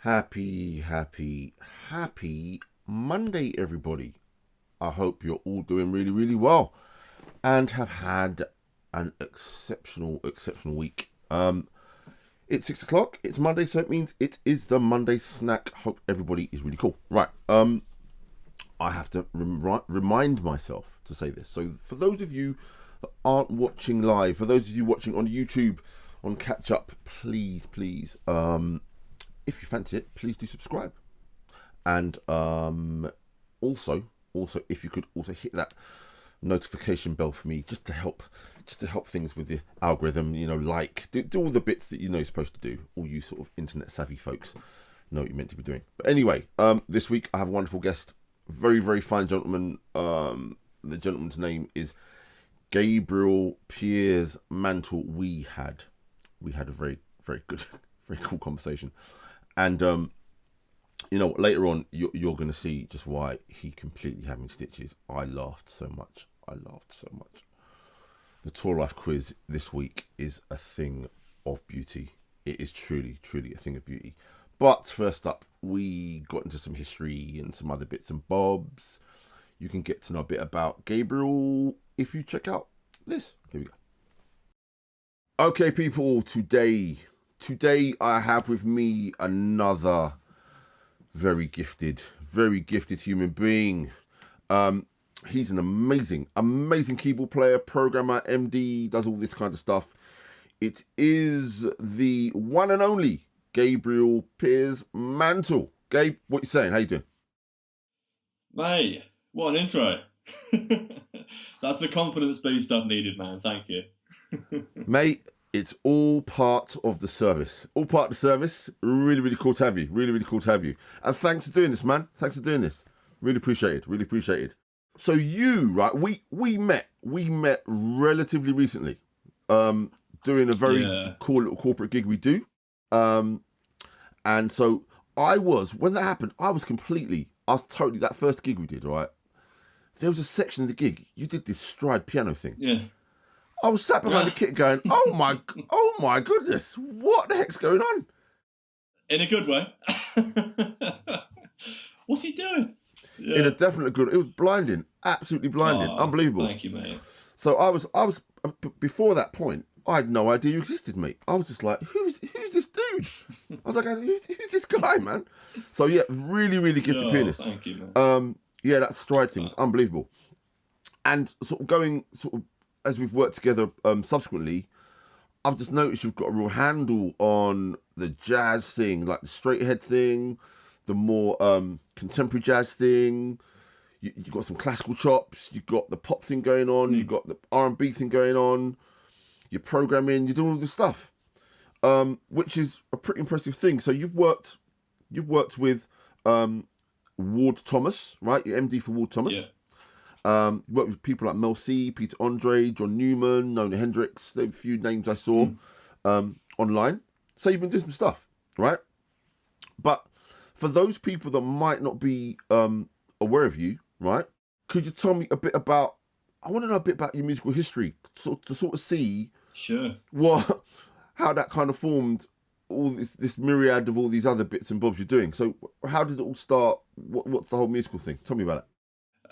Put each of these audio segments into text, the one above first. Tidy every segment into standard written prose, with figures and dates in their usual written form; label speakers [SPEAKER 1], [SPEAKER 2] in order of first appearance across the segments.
[SPEAKER 1] Happy Monday, everybody. I hope you're all doing really, really well and have had an exceptional week. It's 6 o'clock. It's Monday, so it means it is the Monday snack. Hope everybody is really cool. Right. I have to remind myself to say this. So for those of you that aren't watching live, for those of you watching on YouTube on catch up, please, if you fancy it, please do subscribe. And also, if you could also hit that notification bell for me, just to help things with the algorithm. Do all the bits that you're supposed to do. All you sort of internet savvy folks know what you're meant to be doing. But anyway, this week I have a wonderful guest, very, very fine gentleman. The gentleman's name is Gabriel Piers-Mantell. We had a very, very good, very cool conversation. And, later on, you're going to see just why he completely had me stitches. I laughed so much. The Tour Life quiz this week is a thing of beauty. It is truly, truly a thing of beauty. But first up, we got into some history and some other bits and bobs. You can get to know a bit about Gabriel if you check out this. Here we go. Okay, people, today I have with me another very gifted human being. He's an amazing keyboard player, programmer, MD, does all this kind of stuff. It is the one and only Gabriel Piers-Mantell. Gabe, what you saying? How you doing?
[SPEAKER 2] Mate, what an intro. That's the confidence boost I've needed, man. Thank you.
[SPEAKER 1] Mate, it's all part of the service. Really, really cool to have you. And thanks for doing this, man. Really appreciated. So you, right, we met relatively recently, doing a very cool little corporate gig we do. And so when that happened, I was totally, that first gig we did, right? There was a section of the gig, you did this stride piano thing.
[SPEAKER 2] Yeah.
[SPEAKER 1] I was sat behind the kit going, oh my goodness, what the heck's going on?
[SPEAKER 2] In a good way. What's he doing? Yeah.
[SPEAKER 1] In a definitely good, it was blinding, absolutely blinding, unbelievable.
[SPEAKER 2] Thank you, mate.
[SPEAKER 1] So I was before that point, I had no idea you existed, mate. I was just like, who's this dude? I was like, who's this guy, man? So yeah, really gifted pianist.
[SPEAKER 2] Thank you, man.
[SPEAKER 1] That stride thing was unbelievable. And as we've worked together subsequently, I've just noticed you've got a real handle on the jazz thing, like the straight ahead thing, the more contemporary jazz thing. You've got some classical chops, you've got the pop thing going on, you've got the R&B thing going on, you're programming, you're doing all this stuff, which is a pretty impressive thing. So you've worked with Ward Thomas, right? You're MD for Ward Thomas.
[SPEAKER 2] Yeah.
[SPEAKER 1] You worked with people like Mel C, Peter Andre, John Newman, Nona Hendrix. There are a few names I saw online. So you've been doing some stuff, right? But for those people that might not be aware of you, right? Could you tell me a bit about? I want to know a bit about your musical history, to sort of see how that kind of formed all this myriad of all these other bits and bobs you're doing. So how did it all start? What's the whole musical thing? Tell me about it.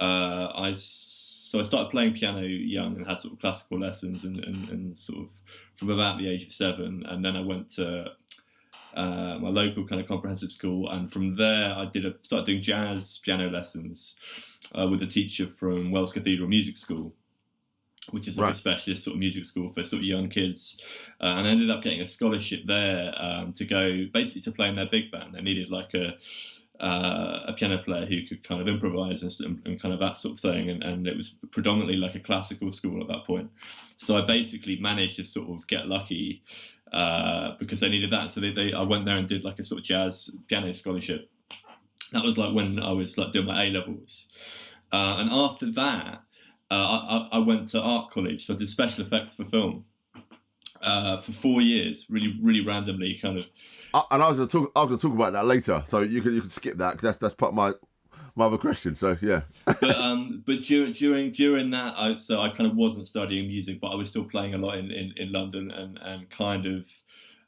[SPEAKER 2] I started playing piano young and had sort of classical lessons and sort of from about the age of 7, and then I went to my local kind of comprehensive school, and from there I started doing jazz piano lessons with a teacher from Wells Cathedral Music School, which is like a specialist sort of music school for sort of young kids, and I ended up getting a scholarship there to go basically to play in their big band. They needed like a piano player who could kind of improvise and kind of that sort of thing, and it was predominantly like a classical school at that point. So I basically managed to sort of get lucky because they needed that. So I went there and did like a sort of jazz piano scholarship. That was like when I was like doing my A-levels, and after that I went to art college. So I did special effects for film for 4 years, really randomly kind of.
[SPEAKER 1] And I was going to talk about that later, so you can skip that because that's part of my other question. So yeah.
[SPEAKER 2] but during that, I kind of wasn't studying music, but I was still playing a lot in London and kind of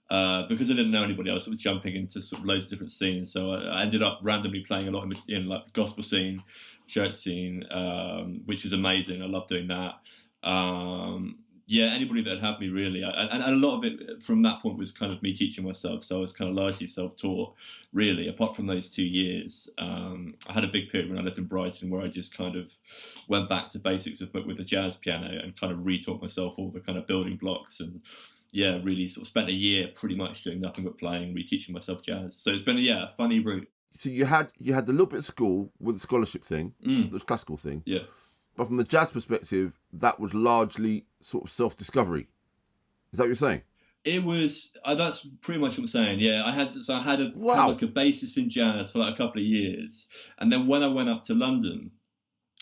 [SPEAKER 2] because I didn't know anybody, I was sort of jumping into sort of loads of different scenes. So I ended up randomly playing a lot in like the gospel scene, church scene, which was amazing. I love doing that. Yeah, anybody that had me really, and a lot of it from that point was kind of me teaching myself. So I was kind of largely self-taught, really. Apart from those 2 years, I had a big period when I lived in Brighton where I just kind of went back to basics with the jazz piano and kind of retaught myself all the kind of building blocks, and yeah, really sort of spent a year pretty much doing nothing but playing, reteaching myself jazz. So it's been a funny route.
[SPEAKER 1] So you had a little bit of school with the scholarship thing, the classical thing.
[SPEAKER 2] Yeah.
[SPEAKER 1] But from the jazz perspective, that was largely sort of self-discovery. Is that what you're saying?
[SPEAKER 2] It was. That's pretty much what I'm saying. Yeah, I had a kind of like a basis in jazz for like a couple of years, and then when I went up to London,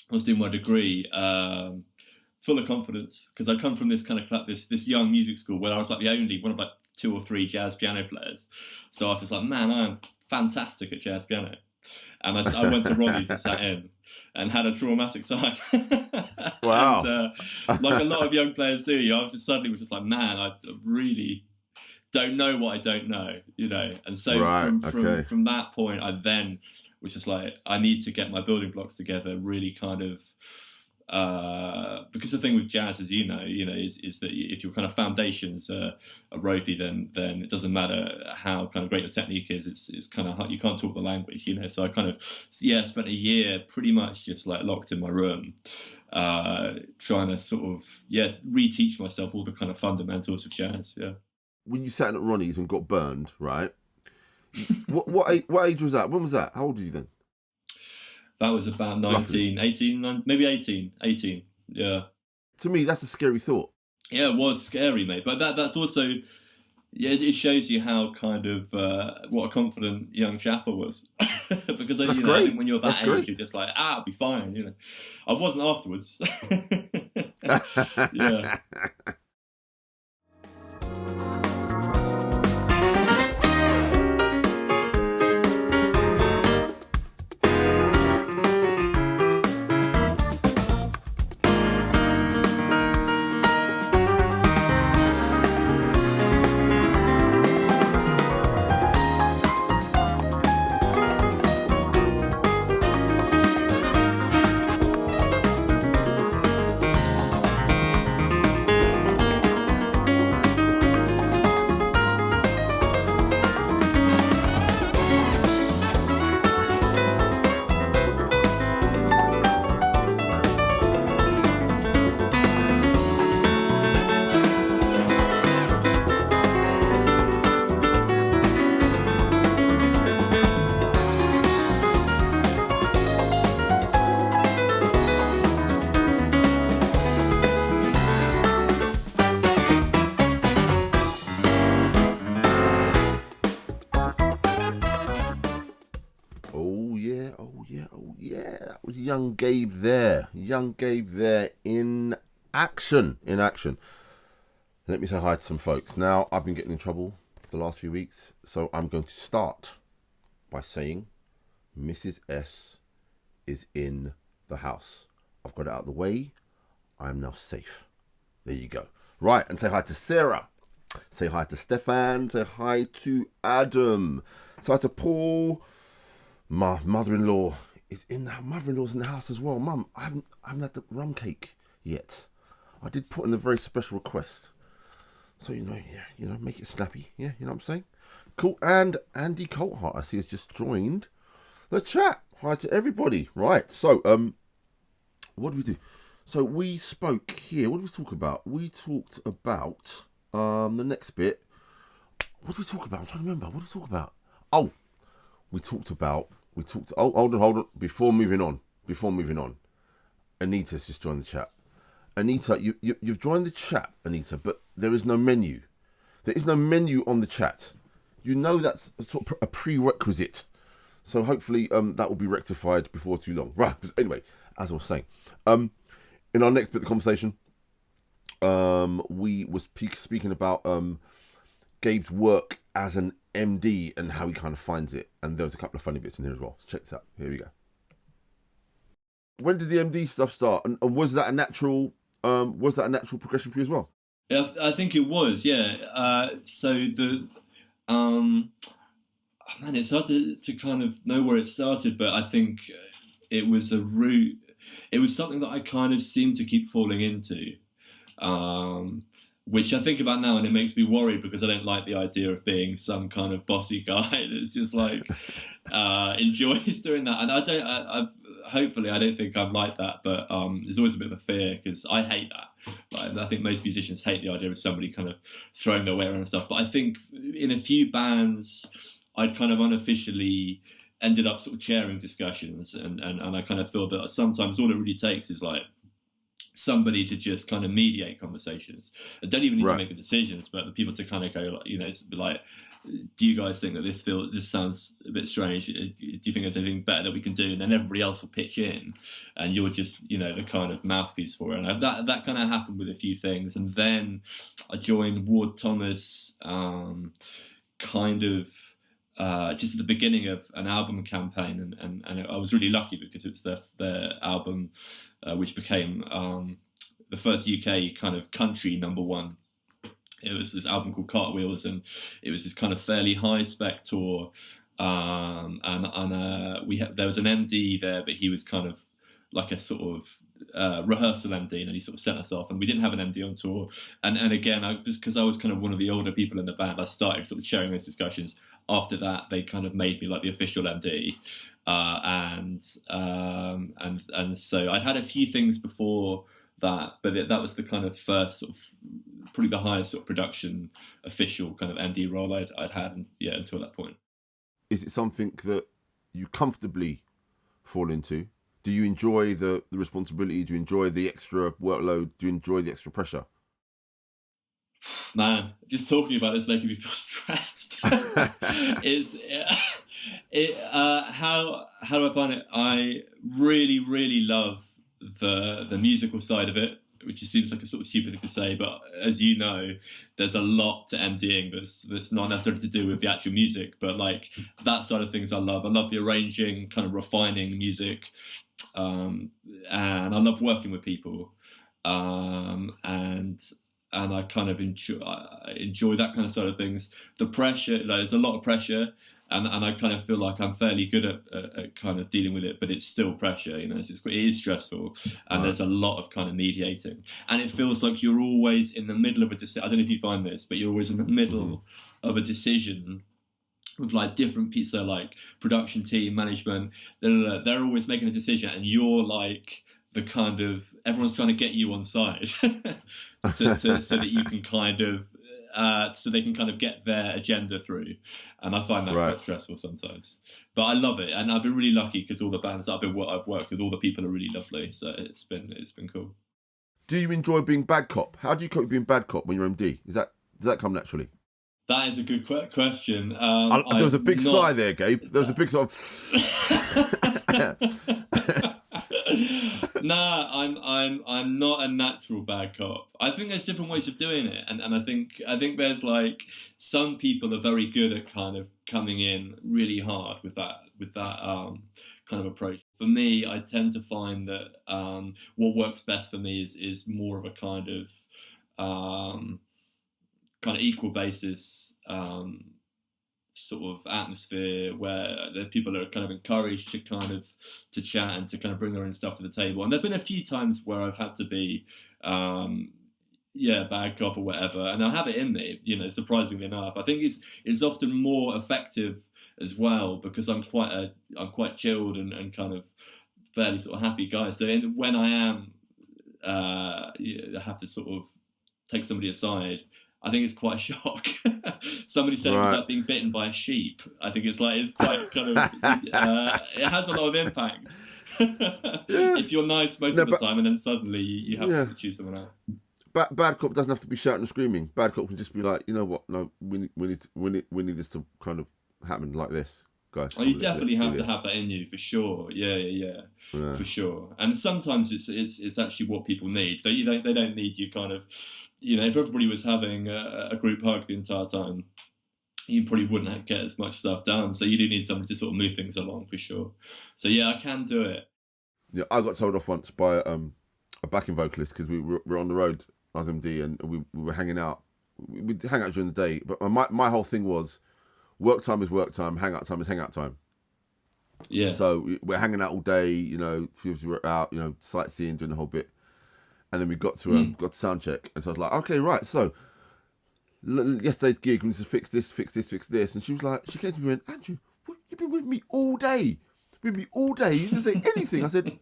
[SPEAKER 2] I was doing my degree, full of confidence because I come from this kind of this young music school where I was like the only one of like 2 or 3 jazz piano players. So I was just like, man, I am fantastic at jazz piano, and I went to Ronnie's and sat in. And had a traumatic time.
[SPEAKER 1] Wow.
[SPEAKER 2] And, like a lot of young players do, I was just like, man, I really don't know what I don't know, you know. And so from that point, I then was just like, I need to get my building blocks together, really kind of, because the thing with jazz, as you know, is that if your kind of foundations are ropey, then it doesn't matter how kind of great your technique is. It's kind of hard. You can't talk the language, you know. So I kind of spent a year pretty much just like locked in my room, trying to sort of reteach myself all the kind of fundamentals of jazz. Yeah.
[SPEAKER 1] When you sat in at Ronnie's and got burned, right? what age was that? When was that? How old were you then?
[SPEAKER 2] That was about 19, 18, maybe 18, yeah.
[SPEAKER 1] To me, that's a scary thought.
[SPEAKER 2] Yeah, it was scary, mate. But that's also, it shows you how kind of, what a confident young chap I was. Because, I think when you're that age, you're just like, I'll be fine, you know. I wasn't afterwards. Yeah.
[SPEAKER 1] Young Gabe there in action. Let me say hi to some folks. Now, I've been getting in trouble the last few weeks, so I'm going to start by saying Mrs. S is in the house. I've got it out of the way. I'm now safe. There you go. Right, and say hi to Sarah. Say hi to Stefan. Say hi to Adam. Say hi to Paul. My mother-in-law is in the mother-in-law's in the house as well. Mum, I haven't had the rum cake yet. I did put in a very special request. So make it snappy. Yeah, you know what I'm saying? Cool. And Andy Colthart, I see, has just joined the chat. Hi to everybody. Right. So what do we do? So we spoke here. What did we talk about? We talked about the next bit. What did we talk about? I'm trying to remember. What did we talk about? Oh, hold on. Before moving on, Anita's just joined the chat. Anita, you've joined the chat, Anita, but there is no menu. There is no menu on the chat. You know that's sort of a prerequisite. So hopefully that will be rectified before too long. Right, anyway, as I was saying, in our next bit of the conversation, we was speaking about Gabe's work as an MD and how he kind of finds it, and there was a couple of funny bits in here as well. So check this out. Here we go. When did the MD stuff start, and was that a natural progression for you as well?
[SPEAKER 2] Yeah, I think it was. Yeah. So Man, it's hard to kind of know where it started, but I think it was a route. It was something that I kind of seemed to keep falling into, which I think about now, and it makes me worried because I don't like the idea of being some kind of bossy guy that's just like enjoys doing that. And hopefully I don't think I'm like that, but there's always a bit of a fear because I hate that. Like, I think most musicians hate the idea of somebody kind of throwing their weight around and stuff. But I think in a few bands, I'd kind of unofficially ended up sort of chairing discussions, and I kind of feel that sometimes all it really takes is like somebody to just kind of mediate conversations. I don't even need to make the decisions, but the people to kind of go, like, you know, it's like, do you guys think that this sounds a bit strange? Do you think there's anything better that we can do? And then everybody else will pitch in, and you're just, you know, the kind of mouthpiece for it. And that kind of happened with a few things. And then I joined Ward Thomas, kind of just at the beginning of an album campaign, and I was really lucky because it's their album, which became the first UK kind of country #1. It was this album called Cartwheels, and it was this kind of fairly high spec tour. There was an MD there, but he was kind of like a sort of rehearsal MD, and he sort of sent us off, and we didn't have an MD on tour. And again, because I was kind of one of the older people in the band, I started sort of sharing those discussions. After that, they kind of made me like the official MD, and so I'd had a few things before that, but that was the kind of first sort of, probably the highest sort of production official kind of MD role I'd had, until that point.
[SPEAKER 1] Is it something that you comfortably fall into? Do you enjoy the responsibility? Do you enjoy the extra workload? Do you enjoy the extra pressure?
[SPEAKER 2] Man, just talking about this making me feel stressed. How do I find it? I really, really love the musical side of it, which seems like a sort of stupid thing to say, but as you know, there's a lot to MDing that's not necessarily to do with the actual music, but like that side of things I love. I love the arranging, kind of refining music, and I love working with people, and I kind of enjoy that kind of side of things. The pressure, like, there's a lot of pressure, and I kind of feel like I'm fairly good at kind of dealing with it, but it's still pressure, you know. It is stressful, and there's a lot of kind of mediating, and it feels like you're always in the middle of a decision. I don't know if you find this, but you're always in the middle of a decision with like different pieces, so like production team, management. They're always making a decision, and you're like the kind of, everyone's trying to get you on side so that you can kind of so they can kind of get their agenda through, and I find that quite stressful sometimes, but I love it, and I've been really lucky because all the bands that I've worked with, all the people are really lovely, so it's been cool.
[SPEAKER 1] Do you enjoy being bad cop? How do you cope with being bad cop when you're MD? Does that come naturally?
[SPEAKER 2] That is a good question.
[SPEAKER 1] There was a big sigh there, Gabe. There was a big sort of
[SPEAKER 2] Nah, I'm not a natural bad cop. I think there's different ways of doing it, and I think there's like, some people are very good at kind of coming in really hard with that kind of approach. For me, I tend to find that what works best for me is more of a kind of equal basis sort of atmosphere where the people are kind of encouraged to chat and to kind of bring their own stuff to the table. And there've been a few times where I've had to be bad cop or whatever, and I have it in me, you know, surprisingly enough. I think it's often more effective as well because I'm quite chilled and kind of fairly sort of happy guy. So when I am I have to sort of take somebody aside, I think it's quite a shock. Somebody said it was like being bitten by a sheep. I think it's quite kind of, it has a lot of impact. If you're nice most of the time, and then suddenly you have to choose someone out.
[SPEAKER 1] Bad cop doesn't have to be shouting and screaming. Bad cop can just be like, you know what? No, we need this to kind of happen like this, guys.
[SPEAKER 2] Oh, you definitely have to have that in you for sure. Yeah, for sure. And sometimes it's actually what people need. They don't need you kind of, you know, if everybody was having a group hug the entire time, you probably wouldn't get as much stuff done. So you do need somebody to sort of move things along for sure. So yeah, I can do it.
[SPEAKER 1] Yeah, I got told off once by a backing vocalist because we were on the road as MD and we were hanging out. We'd hang out during the day, but my whole thing was work time is work time, hangout time is hangout time.
[SPEAKER 2] Yeah.
[SPEAKER 1] So we're hanging out all day, you know, we're out, you know, sightseeing, doing the whole bit. And then we got to sound check. And so I was like, okay, right, so yesterday's gig, we need to fix this. And she was like, she came to me and went, Andrew, you've been with me all day. You didn't say anything. I said,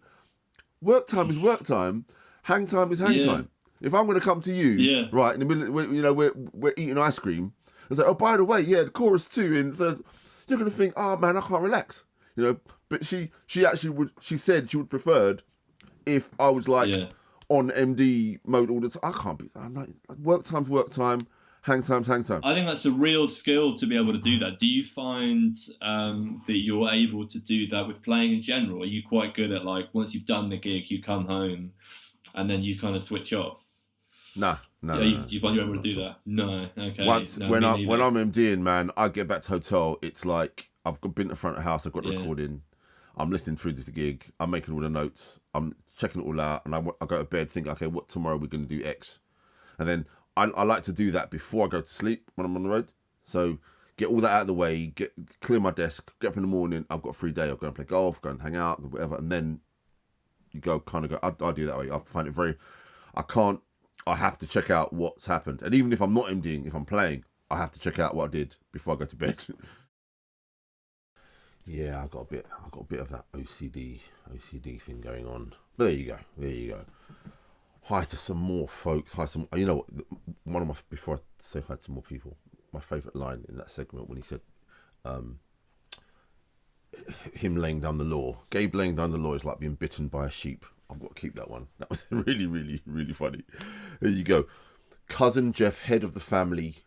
[SPEAKER 1] work time is work time, hang time is hang time. If I'm going to come to you, right, in the middle, you know, we're eating ice cream, and say, oh, by the way, the chorus too, and so you're going to think, oh man, I can't relax, you know. But she actually would. She said she would preferred if I was like on MD mode all the time. I can't be. I'm like, work time's work time, hang time's hang time.
[SPEAKER 2] I think that's a real skill to be able to do that. Do you find that you're able to do that with playing in general? Are you quite good at, like, once you've done the gig, you come home and then you kind of switch off?
[SPEAKER 1] No.
[SPEAKER 2] You find you're able to do that? No, okay.
[SPEAKER 1] When I'm MDing, man, I get back to hotel. It's like I've been to the front of the house. I've got the recording. I'm listening through this gig. I'm making all the notes. I'm checking it all out, and I go to bed, think, okay, what tomorrow we're going to do X, and then I like to do that before I go to sleep when I'm on the road. So get all that out of the way, clear my desk, get up in the morning. I've got a free day. I'll go and play golf, go and hang out, whatever, and then you go. I do that way. I find it very. I have to check out what's happened, and even if I'm not MDing, if I'm playing, I have to check out what I did before I go to bed. Yeah, I got a bit of that OCD thing going on. But there you go. Hi to some more folks. You know what? Before I say hi to more people, my favourite line in that segment when he said, him laying down the law. Gabe laying down the law is like being bitten by a sheep. I've got to keep that one. That was really, really, really funny. There you go. Cousin Jeff, head of the family.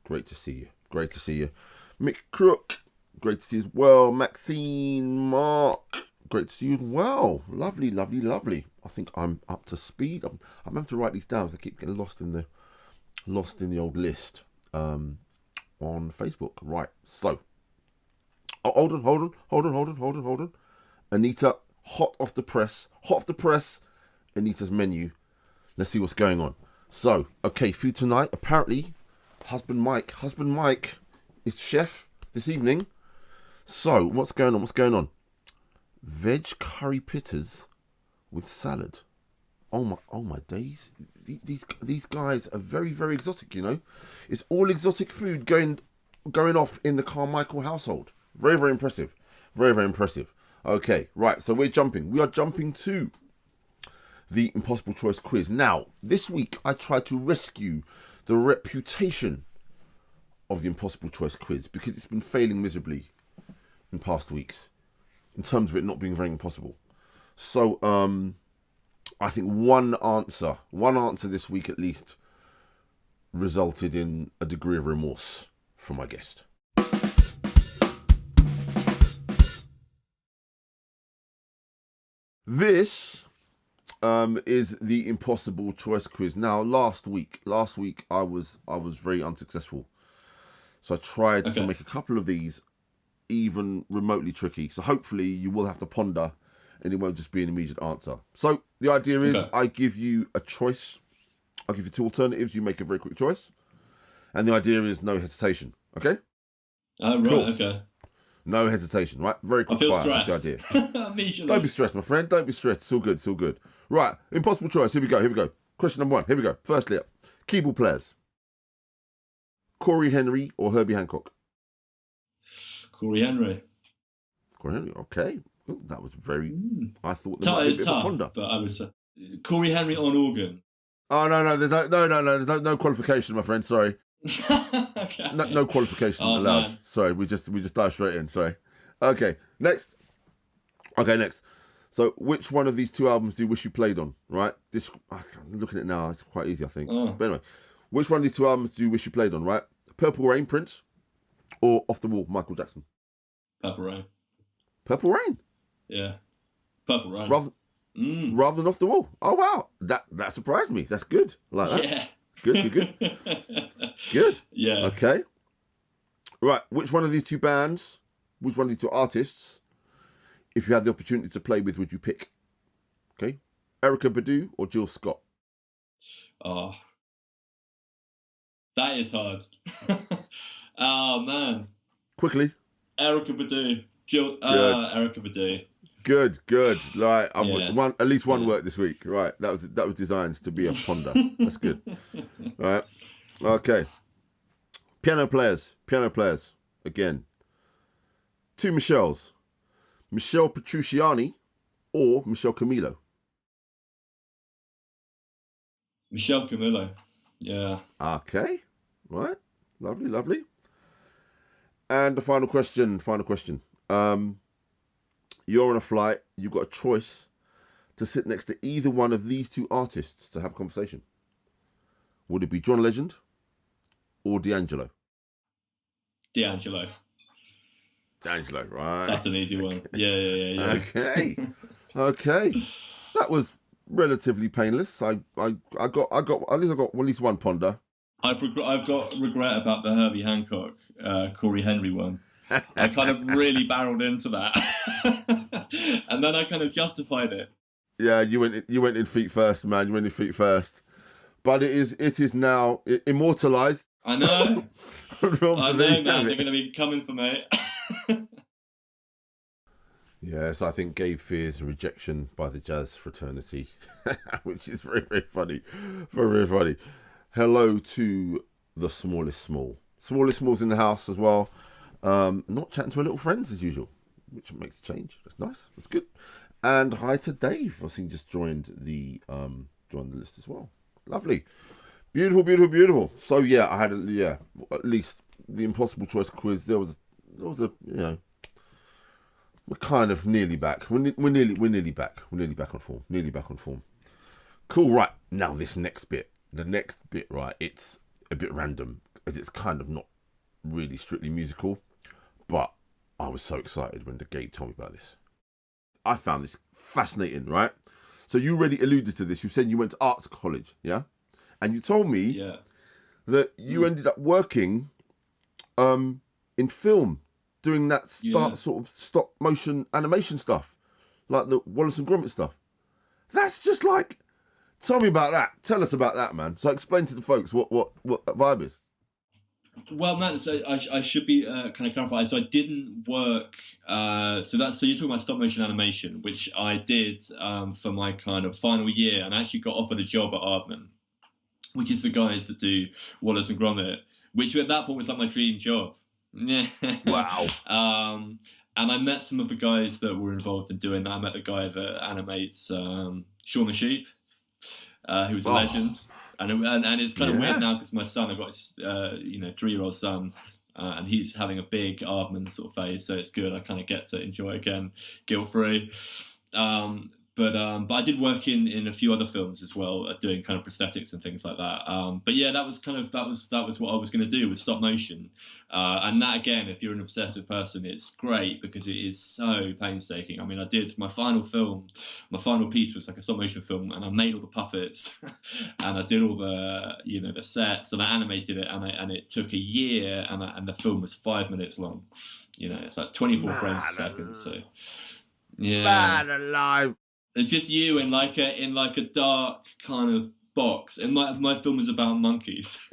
[SPEAKER 1] Great to see you. Mick Crook. Great to see you as well. Maxine, Mark. Great to see you as well. Lovely. I think I'm up to speed. I'm having to write these down because I keep getting lost in the old list on Facebook. Right. So, hold on. Anita, hot off the press. Anita's menu. Let's see what's going on. So, okay, food tonight. Apparently, husband Mike is chef this evening. So, what's going on? Veg curry pitters with salad. Oh my days. These guys are very, very exotic, you know. It's all exotic food going off in the Carmichael household. Very, very impressive. Okay, right, so we are jumping to the Impossible Choice quiz. Now, this week I tried to rescue the reputation of the Impossible Choice quiz because it's been failing miserably in past weeks in terms of it not being very impossible. So I think one answer this week at least resulted in a degree of remorse from my guest. This is the Impossible Choice quiz. Now, last week I was very unsuccessful. So I tried to make a couple of these even remotely tricky. So hopefully you will have to ponder and it won't just be an immediate answer. So the idea is I give you a choice. I'll give you two alternatives. You make a very quick choice. And the idea is no hesitation. Okay?
[SPEAKER 2] Right, cool. Okay.
[SPEAKER 1] No hesitation, right? Very quick fire. That's the idea. Don't be stressed, my friend. Don't be stressed. It's all good. Right. Impossible choice. Here we go. Question number 1. Here we go. Firstly up. Keyboard players. Corey Henry or Herbie Hancock?
[SPEAKER 2] Corey Henry.
[SPEAKER 1] Okay. Well, that was very... I thought there might be a bit of a ponder.
[SPEAKER 2] But I would say Corey Henry on organ.
[SPEAKER 1] Oh, no. There's no qualification, my friend. Sorry.
[SPEAKER 2] Okay.
[SPEAKER 1] No qualification allowed. Man. Sorry, we just dive straight in. Sorry. Okay, next. So, which one of these two albums do you wish you played on? Right. I'm looking at it now. It's quite easy, I think. But anyway, which one of these two albums do you wish you played on? Right. Purple Rain, Prince, or Off the Wall, Michael Jackson.
[SPEAKER 2] Purple Rain.
[SPEAKER 1] Purple Rain.
[SPEAKER 2] Yeah. Purple Rain.
[SPEAKER 1] Rather than Off the Wall. Oh wow, that surprised me. That's good. I like that.
[SPEAKER 2] Yeah.
[SPEAKER 1] Good.
[SPEAKER 2] Yeah.
[SPEAKER 1] Okay. Right. Which one of these two artists, if you had the opportunity to play with, would you pick? Okay. Erykah Badu or Jill Scott?
[SPEAKER 2] Oh. That is hard. Oh, man.
[SPEAKER 1] Quickly.
[SPEAKER 2] Erykah Badu. Erykah Badu.
[SPEAKER 1] Good. Like
[SPEAKER 2] Yeah.
[SPEAKER 1] at least one work this week. Right. That was designed to be a ponder. That's good. Right. Okay. Piano players. Again. 2 Michelles. Michelle Petrucciani or Michelle Camilo.
[SPEAKER 2] Michelle Camilo. Yeah.
[SPEAKER 1] Okay. Right. Lovely. And the final question. You're on a flight. You've got a choice to sit next to either one of these 2 artists to have a conversation. Would it be John Legend or D'Angelo?
[SPEAKER 2] D'Angelo,
[SPEAKER 1] right?
[SPEAKER 2] That's an easy one. Yeah.
[SPEAKER 1] Okay. That was relatively painless. I got at least one ponder.
[SPEAKER 2] I've got regret about the Herbie Hancock, Corey Henry one. I kind of really barreled into that, and then I kind of justified it.
[SPEAKER 1] Yeah, you went in feet first, man. You went in feet first, but it is now immortalized.
[SPEAKER 2] I know. I know, man. They're going to be coming for me.
[SPEAKER 1] Yes, I think Gabe fears rejection by the Jazz Fraternity, which is very, very funny. Very, very funny. Hello to the smallest small. Smallest small's in the house as well. Not chatting to our little friends as usual, which makes a change. That's nice. That's good. And hi to Dave. I think just joined the list as well. Lovely. Beautiful. So yeah, I had at least the impossible choice quiz. There was a we're kind of nearly back. We're nearly back. We're nearly back on form. Cool. Right now, this next bit. The next bit, right? It's a bit random as it's kind of not really strictly musical, but I was so excited when the Gabe told me about this. I found this fascinating, right? So you already alluded to this. You said you went to arts college, yeah? And you told me that you ended up working in film, doing that sort of stop motion animation stuff, like the Wallace and Gromit stuff. That's just like, tell me about that. Tell us about that, man. So explain to the folks what Vibe is.
[SPEAKER 2] Well, man, so I should be kind of clarify. So I didn't work. So you're talking about stop motion animation, which I did for my kind of final year, and I actually got offered a job at Aardman, which is the guys that do Wallace and Gromit, which at that point was like my dream job.
[SPEAKER 1] Wow.
[SPEAKER 2] And I met some of the guys that were involved in doing that. I met the guy that animates Shaun the Sheep, who was a legend. And it's kind of weird now because my son, I've got his 3-year-old son, and he's having a big Aardman sort of phase, so it's good. I kind of get to enjoy it again, guilt-free. But I did work in a few other films as well, doing kind of prosthetics and things like that. But yeah, that was what I was going to do with stop motion. And that, again, if you're an obsessive person, it's great because it is so painstaking. I mean, I did my final piece was like a stop motion film, and I made all the puppets, and I did all the the sets, and I animated it, and it took a year, and the film was 5 minutes long. It's like 24 frames a second. So yeah,
[SPEAKER 1] man alive.
[SPEAKER 2] It's just you in like a dark kind of box. And my film is about monkeys,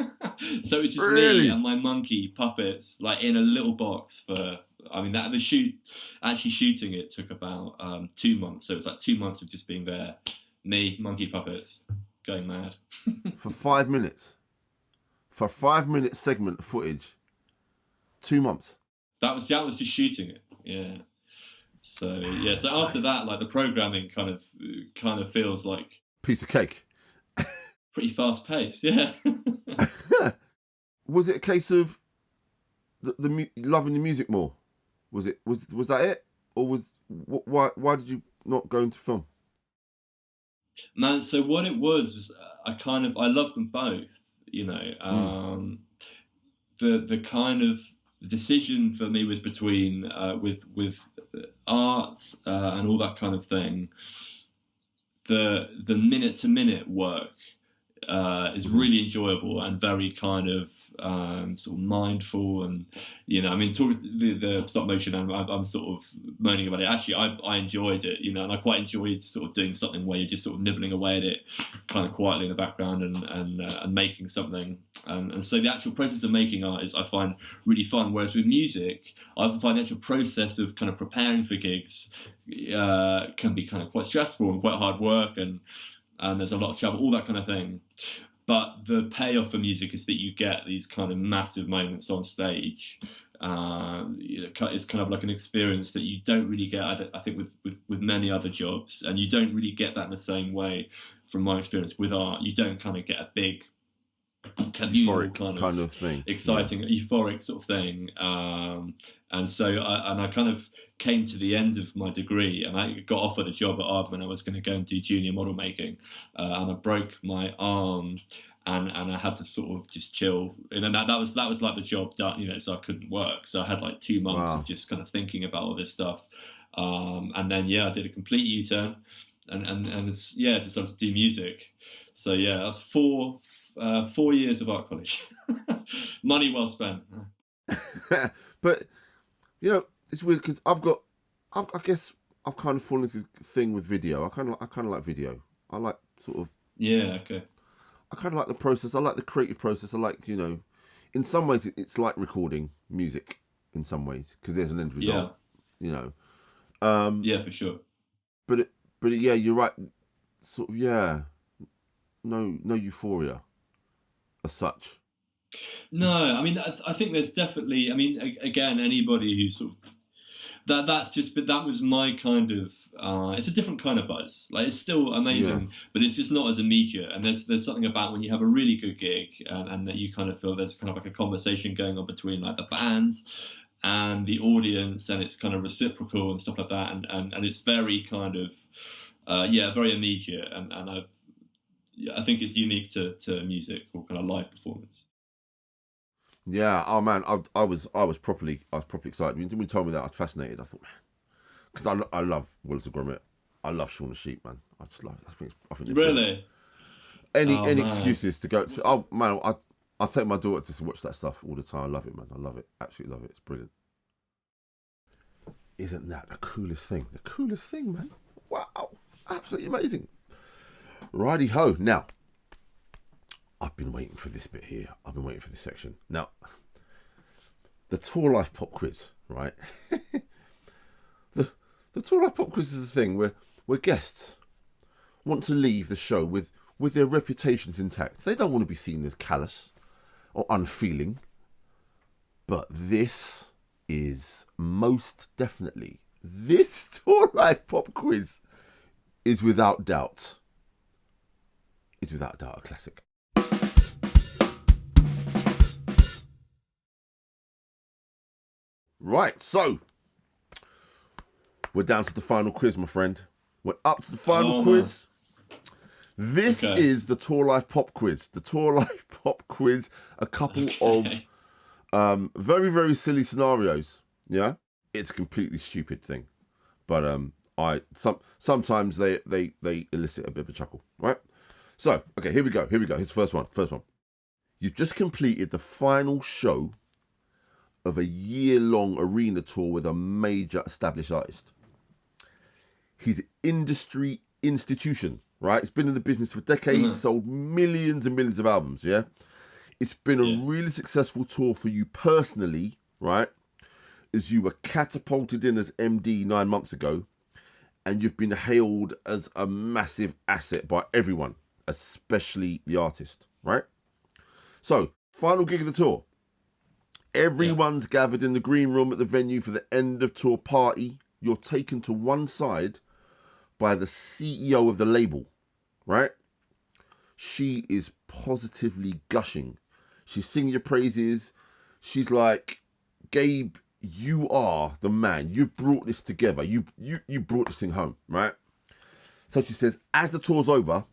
[SPEAKER 2] so it's just me and my monkey puppets like in a little box for. I mean actually shooting it took about 2 months. So it's like 2 months of just being there, me, monkey puppets, going mad.
[SPEAKER 1] For 5 minutes, for a 5-minute segment of footage, 2 months.
[SPEAKER 2] That was just shooting it. Yeah. So after that, like the programming kind of feels like
[SPEAKER 1] piece of cake.
[SPEAKER 2] Pretty fast paced, yeah.
[SPEAKER 1] Was it a case of the loving the music more? Was that it, or why did you not go into film?
[SPEAKER 2] Man, so what it was I love them both. The kind of decision for me was between with art and all that kind of thing. The minute to minute work is really enjoyable and very kind of sort of mindful, and I mean, talking the stop motion, and I'm sort of moaning about it. Actually, I enjoyed it, and I quite enjoyed sort of doing something where you're just sort of nibbling away at it, kind of quietly in the background, and making something. And so the actual process of making art is I find really fun. Whereas with music, I often find the actual process of kind of preparing for gigs can be kind of quite stressful and quite hard work, and there's a lot of travel, all that kind of thing. But the payoff for music is that you get these kind of massive moments on stage. It's kind of like an experience that you don't really get, I think, with many other jobs. And you don't really get that in the same way, from my experience with art. You don't kind of get a big communal kind of thing, exciting, euphoric sort of thing. And so I kind of came to the end of my degree, and I got offered a job at Aardman. I was going to go and do junior model making, and I broke my arm, and I had to sort of just chill. And that was like the job done, so I couldn't work. So I had like 2 months of just kind of thinking about all this stuff, and then I did a complete U-turn, and decided to do music. So that's 4 years of art college. Money well spent.
[SPEAKER 1] But it's weird because I guess I've kind of fallen into the thing with video. I kind of like video. I like sort of.
[SPEAKER 2] Yeah. Okay.
[SPEAKER 1] I kind of like the process. I like the creative process. I like, in some ways it's like recording music. In some ways, because there's an end result.
[SPEAKER 2] Yeah. Yeah, for sure.
[SPEAKER 1] But you're right. Sort of, no euphoria as such.
[SPEAKER 2] No, I mean, I think there's definitely, I mean, again, anybody who sort of, that was my kind of, it's a different kind of buzz. Like, it's still amazing, but it's just not as immediate. And there's something about when you have a really good gig, and that you kind of feel there's kind of like a conversation going on between like the band and the audience, and it's kind of reciprocal and stuff like that. And it's very kind of, very immediate. And I think it's unique to music or kind of live performance.
[SPEAKER 1] Yeah. Oh man, I was properly excited. When you told me that, I was fascinated. I thought, man, because I love Wallace and Gromit. I love Shaun the Sheep, man. I just love it. I think
[SPEAKER 2] really.
[SPEAKER 1] Any excuses to go? Oh man, I take my daughter to watch that stuff all the time. I love it, man. I love it. Absolutely love it. It's brilliant. Isn't that the coolest thing? The coolest thing, man. Wow, absolutely amazing. Righty ho. Now, I've been waiting for this bit here. I've been waiting for this section. Now, the Tour Life Pop Quiz, right? the Tour Life Pop Quiz is the thing where guests want to leave the show with their reputations intact. They don't want to be seen as callous or unfeeling. But this is most definitely, this Tour Life Pop Quiz is without doubt a classic. Right, so we're down to the final quiz, my friend. We're up to the final quiz. This is the Tour Life Pop Quiz. The Tour Life Pop Quiz, a couple of very, very silly scenarios. Yeah, it's a completely stupid thing, but sometimes they elicit a bit of a chuckle, right? So, okay, here we go. Here's the first one. You've just completed the final show of a year-long arena tour with a major established artist. He's an industry institution, right? It's been in the business for decades, sold millions and millions of albums, yeah? It's been a really successful tour for you personally, right? As you were catapulted in as MD 9 months ago, and you've been hailed as a massive asset by everyone, especially the artist, right? So, final gig of the tour. Everyone's gathered in the green room at the venue for the end of tour party. You're taken to one side by the CEO of the label, right? She is positively gushing. She's singing your praises. She's like, Gabe, you are the man. You've brought this together. You brought this thing home, right? So she says, as the tour's over,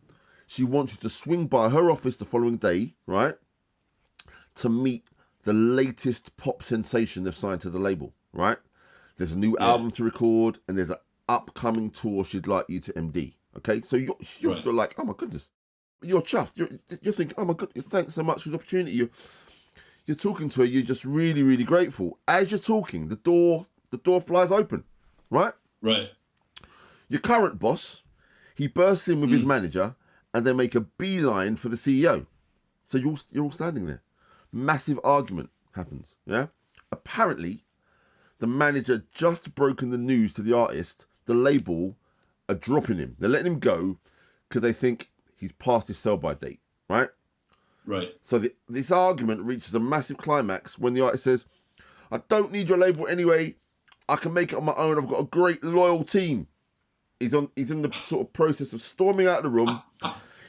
[SPEAKER 1] she wants you to swing by her office the following day, right? To meet the latest pop sensation they've signed to the label, right? There's a new album to record, and there's an upcoming tour she'd like you to MD. Okay, so you're like, oh my goodness, You're chuffed. You're thinking, oh my God, thanks so much for the opportunity. You're talking to her. You're just really, really grateful. As you're talking, the door flies open, right?
[SPEAKER 2] Right.
[SPEAKER 1] Your current boss, he bursts in with his manager, and they make a beeline for the CEO. So you're all standing there. Massive argument happens. Yeah. Apparently, the manager just broken the news to the artist. The label are dropping him. They're letting him go because they think he's past his sell-by date, right?
[SPEAKER 2] Right.
[SPEAKER 1] So this argument reaches a massive climax when the artist says, I don't need your label anyway. I can make it on my own. I've got a great loyal team. He's in the sort of process of storming out of the room.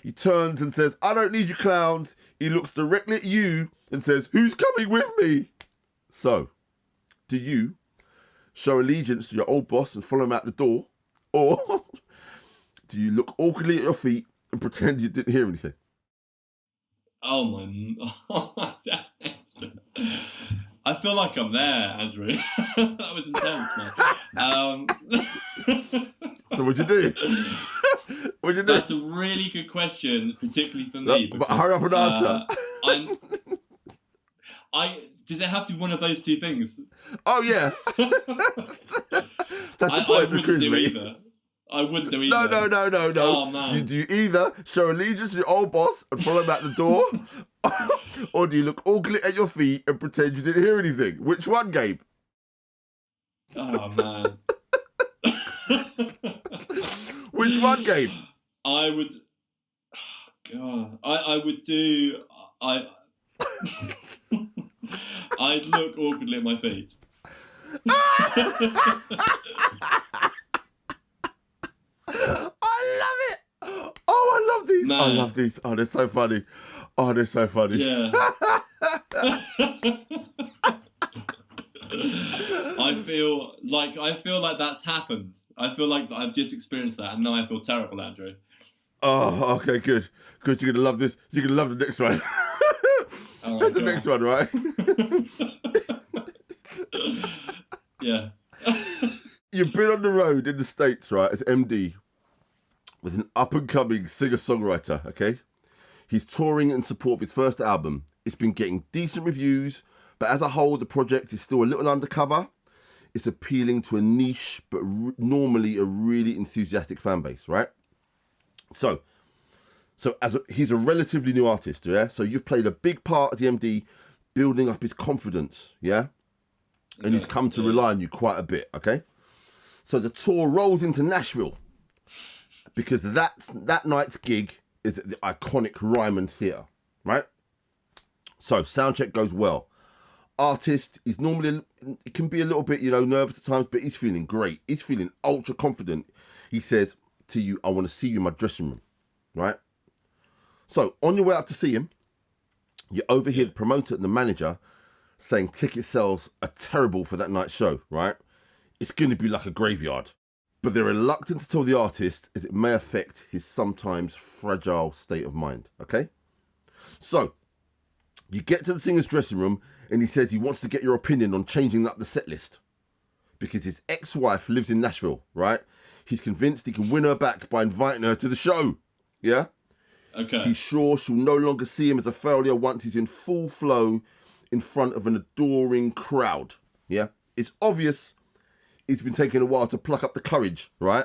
[SPEAKER 1] He turns and says, I don't need you clowns. He looks directly at you and says, who's coming with me? So, do you show allegiance to your old boss and follow him out the door? Or do you look awkwardly at your feet and pretend you didn't hear anything?
[SPEAKER 2] Oh my I feel like I'm there, Andrew. That was intense, man.
[SPEAKER 1] So what'd you do? What'd you do?
[SPEAKER 2] That's a really good question, particularly for me.
[SPEAKER 1] But hurry up and answer.
[SPEAKER 2] Does it have to be one of those two things?
[SPEAKER 1] Oh, yeah. That's the point of the quiz, mate.
[SPEAKER 2] I wouldn't do either.
[SPEAKER 1] No.
[SPEAKER 2] Oh, man.
[SPEAKER 1] You either show allegiance to your old boss and follow him out the door, or do you look awkwardly at your feet and pretend you didn't hear anything? Which one, Gabe?
[SPEAKER 2] Oh, man.
[SPEAKER 1] Which one, Gabe?
[SPEAKER 2] I would... God. I would do... I'd look awkwardly at my feet.
[SPEAKER 1] I love it. Oh, I love these.
[SPEAKER 2] Man.
[SPEAKER 1] I love these. Oh, they're so funny.
[SPEAKER 2] Yeah. I feel like that's happened. I feel like I've just experienced that, and now I feel terrible, Andrew.
[SPEAKER 1] Oh, okay, good. You're gonna love this. You're gonna love the next one.
[SPEAKER 2] Oh,
[SPEAKER 1] that's the next one, right?
[SPEAKER 2] Yeah.
[SPEAKER 1] You've been on the road in the States, right, as MD with an up-and-coming singer-songwriter, okay? He's touring in support of his first album. It's been getting decent reviews, but as a whole, the project is still a little undercover. It's appealing to a niche, but normally a really enthusiastic fan base, right? So he's a relatively new artist, yeah? So you've played a big part as the MD building up his confidence, yeah? And he's come to rely on you quite a bit, okay? So the tour rolls into Nashville because that night's gig is at the iconic Ryman Theatre, right? So soundcheck goes well. Artist is normally, it can be a little bit, nervous at times, but he's feeling great. He's feeling ultra confident. He says to you, I want to see you in my dressing room, right? So on your way up to see him, you overhear the promoter and the manager saying ticket sales are terrible for that night's show, right? It's going to be like a graveyard. But they're reluctant to tell the artist as it may affect his sometimes fragile state of mind, okay? So, you get to the singer's dressing room and he says he wants to get your opinion on changing up the set list. Because his ex-wife lives in Nashville, right? He's convinced he can win her back by inviting her to the show, yeah?
[SPEAKER 2] Okay.
[SPEAKER 1] He's sure she'll no longer see him as a failure once he's in full flow in front of an adoring crowd, yeah? It's obvious it's been taking a while to pluck up the courage, right?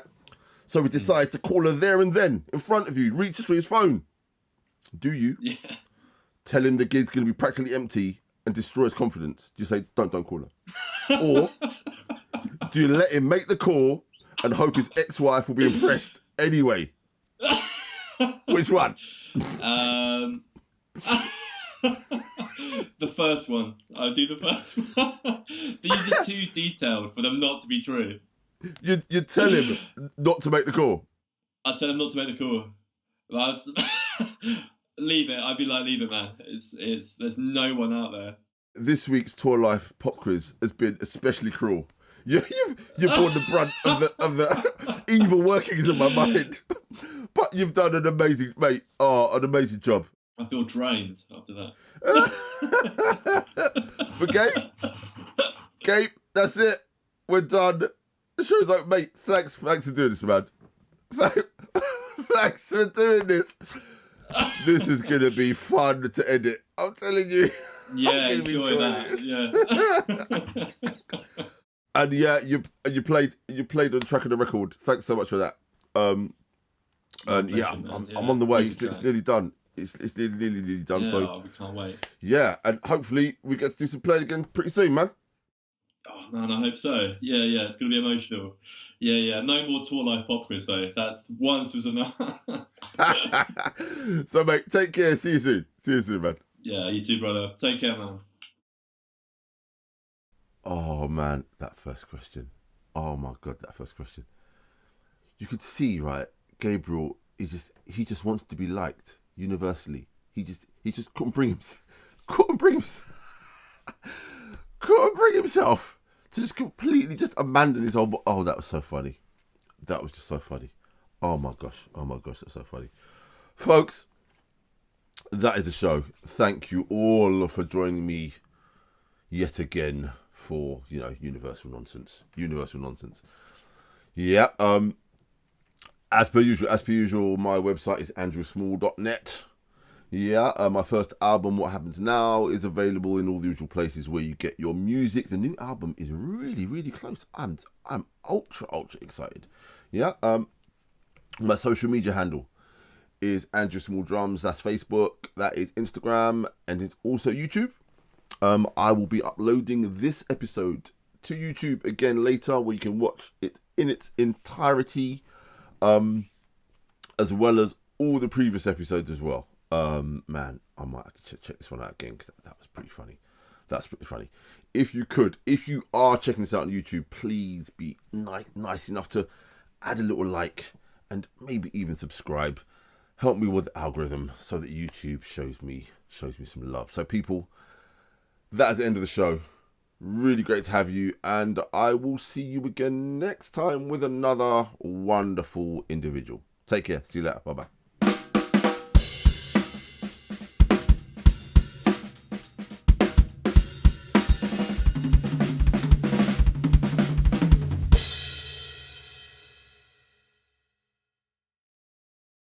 [SPEAKER 1] So he decides to call her there and then, in front of you, reaches for his phone. Do you tell him the gig's going to be practically empty and destroy his confidence? Do you say, don't call her? Or do you let him make the call and hope his ex-wife will be impressed anyway? Which one?
[SPEAKER 2] The first one. I'll do the first one. These are too detailed for them not to be true.
[SPEAKER 1] You tell him not to make the call.
[SPEAKER 2] I tell him not to make the call. Leave it. I'd be like, leave it, man. It's. There's no one out there.
[SPEAKER 1] This week's Tour Life pop quiz has been especially cruel. You've borne the brunt of the evil workings of my mind, but you've done an amazing, mate. Oh, an amazing job.
[SPEAKER 2] I feel drained after that.
[SPEAKER 1] But Gabe, that's it. We're done. The show's like, mate, thanks for doing this, man. Thanks for doing this. This is gonna be fun to edit. I'm telling you.
[SPEAKER 2] Yeah, enjoy that.
[SPEAKER 1] This. Yeah. And yeah, you played on the track of the record. Thanks so much for that. And yeah, I'm on the way. It's nearly done. It's nearly done.
[SPEAKER 2] Yeah,
[SPEAKER 1] so
[SPEAKER 2] we can't wait.
[SPEAKER 1] Yeah, and hopefully we get to do some playing again pretty soon, man.
[SPEAKER 2] Oh man, I hope so. Yeah, it's gonna be emotional. Yeah. No more tour life pop quiz though. That's once was enough.
[SPEAKER 1] So mate, take care. See you soon, man.
[SPEAKER 2] Yeah, you too, brother. Take care, man.
[SPEAKER 1] Oh man, that first question. Oh my god, that first question. You could see, right? Gabriel he just wants to be liked universally. He just couldn't bring himself to just completely just abandon his whole. Oh, that was so funny. That was just so funny. Oh my gosh, that's so funny, folks. That is the show. Thank you all for joining me yet again for universal nonsense. Yeah. As per usual, my website is andrewsmall.net. Yeah, my first album, What Happens Now, is available in all the usual places where you get your music. The new album is really, really close. I'm ultra excited. Yeah. My social media handle is Andrew Small Drums. That's Facebook. That is Instagram, and it's also YouTube. I will be uploading this episode to YouTube again later, where you can watch it in its entirety, as well as all the previous episodes as well. Man, I might have to check this one out again because that was pretty funny. That's pretty funny. If you are checking this out on YouTube, please be nice enough to add a little like and maybe even subscribe. Help me with the algorithm so that YouTube shows me some love. So people, that is the end of the show. Really great to have you, and I will see you again next time with another wonderful individual. Take care. See you later. Bye bye.